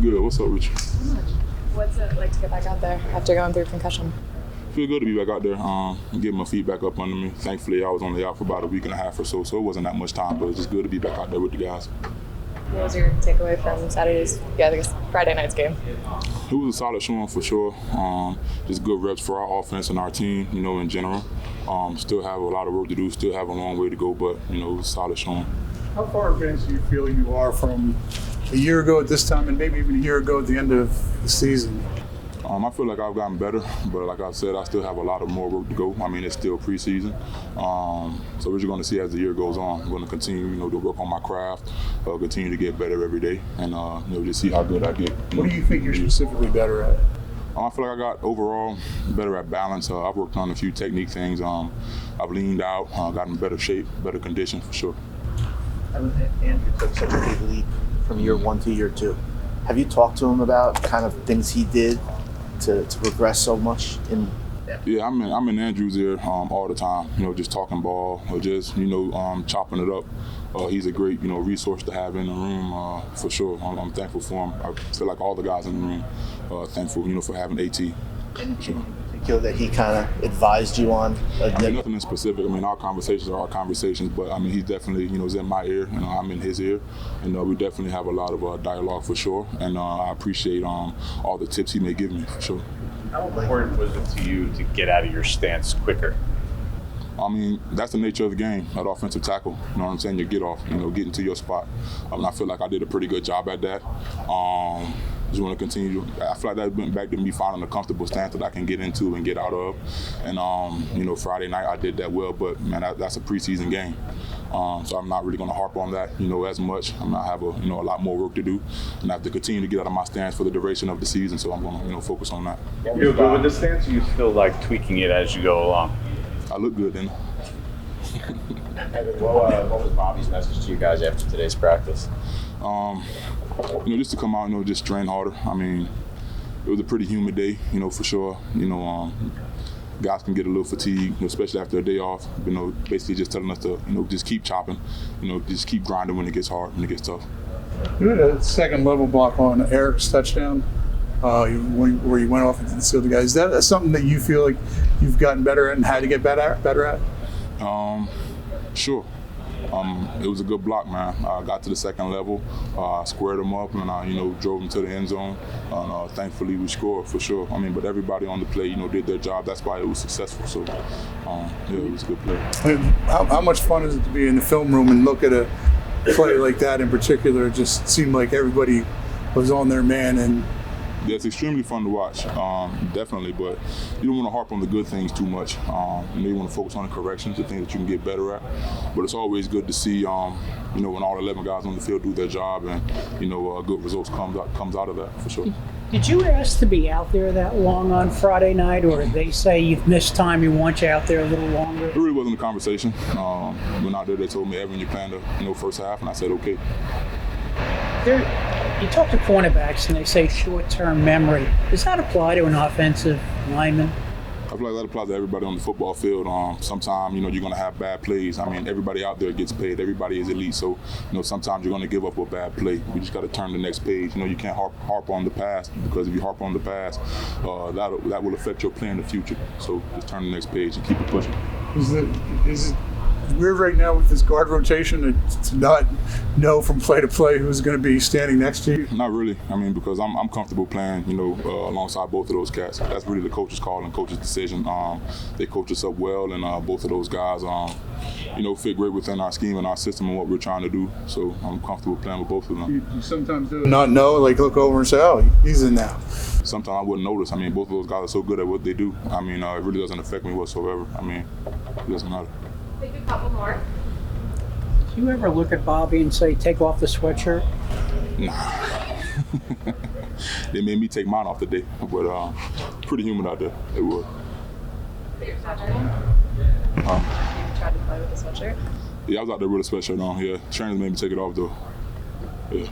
Good. What's up, Rich? What's it like to get back out there after going through concussion? Feel good to be back out there, getting my feet back up under me. Thankfully, I was only out for about a week and a half or so it wasn't that much time, but it's just good to be back out there with the guys. What was your takeaway from Friday night's game? It was a solid showing for sure. Just good reps for our offense and our team, in general. Still have a lot of work to do, still have a long way to go, but, it was a solid showing. How far advanced do you feel you are from a year ago at this time and maybe even a year ago at the end of the season? I feel like I've gotten better, but like I said, I still have a lot of more work to go. It's still preseason. So we're just going to see as the year goes on. I'm going to continue, to work on my craft, continue to get better every day, and, just see how good I get. What do you think you're specifically better at? I feel like I got overall better at balance. I've worked on a few technique things. I've leaned out, got in better shape, better condition for sure. Andrew took such a big leap from year 1 to year 2. Have you talked to him about kind of things he did to progress so much? Yeah, I'm in Andrew's ear all the time, just talking ball or just, chopping it up. He's a great, resource to have in the room for sure. I'm thankful for him. I feel like all the guys in the room are thankful, for having AT. Sure. Feel that he kind of advised you on? Nothing in specific. Our conversations are our conversations, but he's definitely, is in my ear, and I'm in his ear, and we definitely have a lot of dialogue for sure. And I appreciate all the tips he may give me for sure. How important was it to you to get out of your stance quicker? That's the nature of the game, that offensive tackle. You know what I'm saying? Your get off, getting to your spot. I feel like I did a pretty good job at that. Just want to continue. I feel like that went back to me finding a comfortable stance that I can get into and get out of. And, Friday night I did that well, but, man, that's a preseason game. So I'm not really going to harp on that, as much. I have a lot more work to do, and I have to continue to get out of my stance for the duration of the season, so I'm going to focus on that. You feel good with the stance, or you still like tweaking it as you go along? I look good, then. Evan, what was Bobby's message to you guys after today's practice? Just to come out, just train harder. It was a pretty humid day, for sure. Guys can get a little fatigued, especially after a day off. Basically just telling us to, just keep chopping, just keep grinding when it gets hard, when it gets tough. You had a second level block on Eric's touchdown where you went off and sealed the guy. Is that something that you feel like you've gotten better at and had to get better at? Sure. It was a good block, man. I got to the second level, squared them up, and I, drove them to the end zone. And thankfully, we scored for sure. But everybody on the play, did their job. That's why it was successful. So, it was a good play. How much fun is it to be in the film room and look at a play like that in particular? It just seemed like everybody was on their man. And yeah, it's extremely fun to watch, definitely, but you don't want to harp on the good things too much. You want to focus on the corrections, the things that you can get better at. But it's always good to see, when all 11 guys on the field do their job and, good results comes out of that, for sure. Did you ask to be out there that long on Friday night, or did they say you've missed time, you want you out there a little longer? It really wasn't a conversation. When out there, they told me, Evan, you planned the first half, and I said, okay. You talk to cornerbacks and they say short-term memory. Does that apply to an offensive lineman? I feel like that applies to everybody on the football field. Sometimes, you're going to have bad plays. Everybody out there gets paid. Everybody is elite. So, sometimes you're going to give up a bad play. We just got to turn the next page. You can't harp on the past, because if you harp on the past, that will affect your play in the future. So just turn the next page and keep it pushing. Is it weird right now with this guard rotation to not know from play to play who's going to be standing next to you? Not really. Because I'm comfortable playing, alongside both of those cats. That's really the coach's call and coach's decision. They coach us up well, and both of those guys, fit great within our scheme and our system and what we're trying to do. So I'm comfortable playing with both of them. You sometimes do not know, like look over and say, oh, he's in now. Sometimes I wouldn't notice. Both of those guys are so good at what they do. It really doesn't affect me whatsoever. It doesn't matter. Take a couple more. Do you ever look at Bobby and say, take off the sweatshirt? Nah. They made me take mine off today, but pretty humid out there. It was. Your sweatshirt? You tried to play with the sweatshirt? Yeah, I was out there with a sweatshirt on. Yeah, trainers made me take it off though. Yeah.